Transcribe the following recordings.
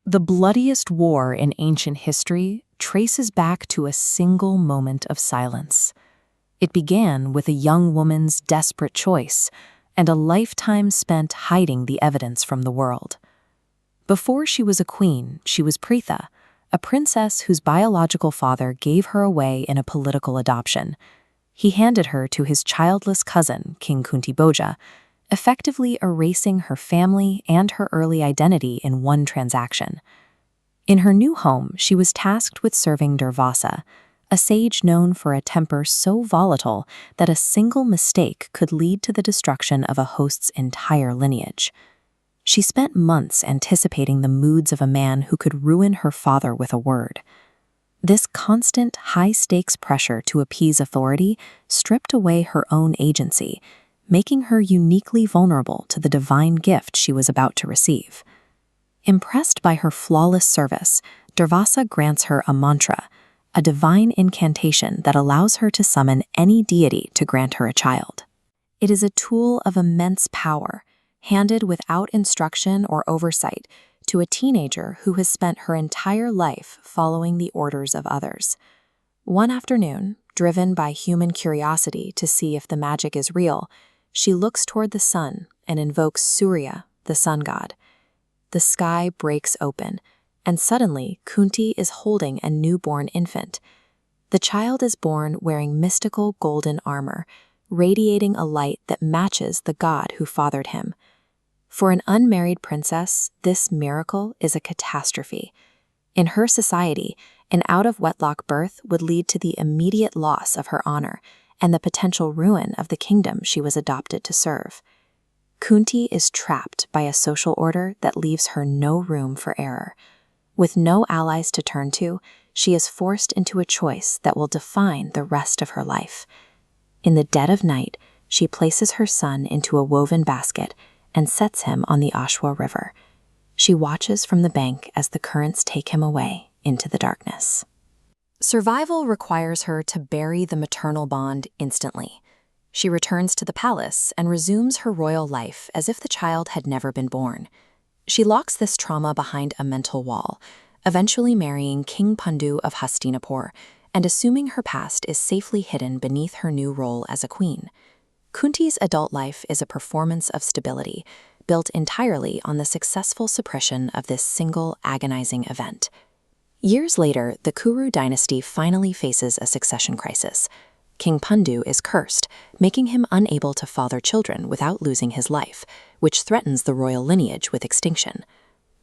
The bloodiest war in ancient history traces back to a single moment of silence. It began with a young woman's desperate choice and a lifetime spent hiding the evidence from the world. Before she was a queen, she was Pritha, a princess whose biological father gave her away in a political adoption. He handed her to his childless cousin, King Kuntibhoja, effectively erasing her family and her early identity in one transaction. In her new home, she was tasked with serving Durvasa, a sage known for a temper so volatile that a single mistake could lead to the destruction of a host's entire lineage. She spent months anticipating the moods of a man who could ruin her father with a word. This constant, high-stakes pressure to appease authority stripped away her own agency, making her uniquely vulnerable to the divine gift she was about to receive. Impressed by her flawless service, Durvasa grants her a mantra, a divine incantation that allows her to summon any deity to grant her a child. It is a tool of immense power, handed without instruction or oversight to a teenager who has spent her entire life following the orders of others. One afternoon, driven by human curiosity to see if the magic is real, she looks toward the sun and invokes Surya, the sun god. The sky breaks open, and suddenly Kunti is holding a newborn infant. The child is born wearing mystical golden armor, radiating a light that matches the god who fathered him. For an unmarried princess, this miracle is a catastrophe. In her society, an out-of-wedlock birth would lead to the immediate loss of her honor and the potential ruin of the kingdom she was adopted to serve. Kunti is trapped by a social order that leaves her no room for error. With no allies to turn to, she is forced into a choice that will define the rest of her life. In the dead of night, she places her son into a woven basket and sets him on the Ashwa River. She watches from the bank as the currents take him away into the darkness. Survival requires her to bury the maternal bond instantly. She returns to the palace and resumes her royal life as if the child had never been born. She locks this trauma behind a mental wall, eventually marrying King Pandu of Hastinapur and assuming her past is safely hidden beneath her new role as a queen. Kunti's adult life is a performance of stability, built entirely on the successful suppression of this single agonizing event. Years later, the Kuru dynasty finally faces a succession crisis. King Pandu is cursed, making him unable to father children without losing his life, which threatens the royal lineage with extinction.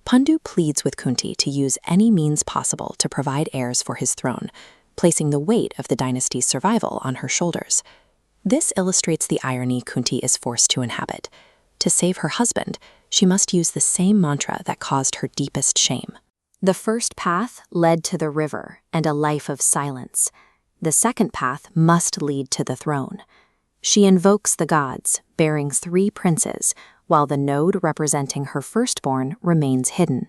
Pandu pleads with Kunti to use any means possible to provide heirs for his throne, placing the weight of the dynasty's survival on her shoulders. This illustrates the irony Kunti is forced to inhabit. To save her husband, she must use the same mantra that caused her deepest shame. The first path led to the river and a life of silence. The second path must lead to the throne. She invokes the gods, bearing 3 princes, while the node representing her firstborn remains hidden.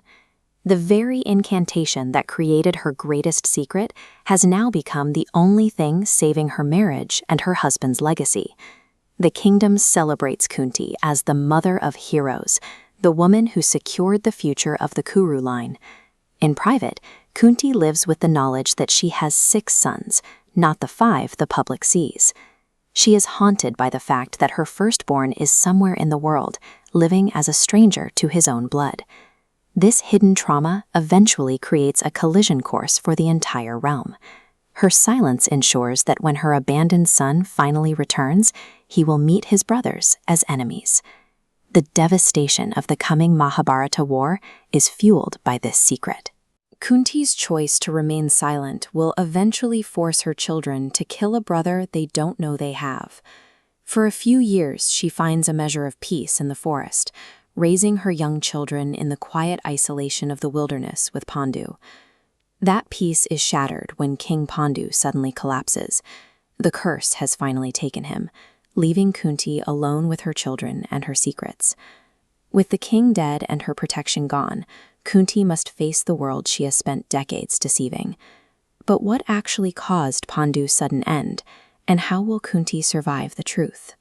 The very incantation that created her greatest secret has now become the only thing saving her marriage and her husband's legacy. The kingdom celebrates Kunti as the mother of heroes, the woman who secured the future of the Kuru line. In private, Kunti lives with the knowledge that she has 6 sons, not the 5 the public sees. She is haunted by the fact that her firstborn is somewhere in the world, living as a stranger to his own blood. This hidden trauma eventually creates a collision course for the entire realm. Her silence ensures that when her abandoned son finally returns, he will meet his brothers as enemies. The devastation of the coming Mahabharata war is fueled by this secret. Kunti's choice to remain silent will eventually force her children to kill a brother they don't know they have. For a few years, she finds a measure of peace in the forest, raising her young children in the quiet isolation of the wilderness with Pandu. That peace is shattered when King Pandu suddenly collapses. The curse has finally taken him, leaving Kunti alone with her children and her secrets. With the king dead and her protection gone, Kunti must face the world she has spent decades deceiving. But what actually caused Pandu's sudden end, and how will Kunti survive the truth?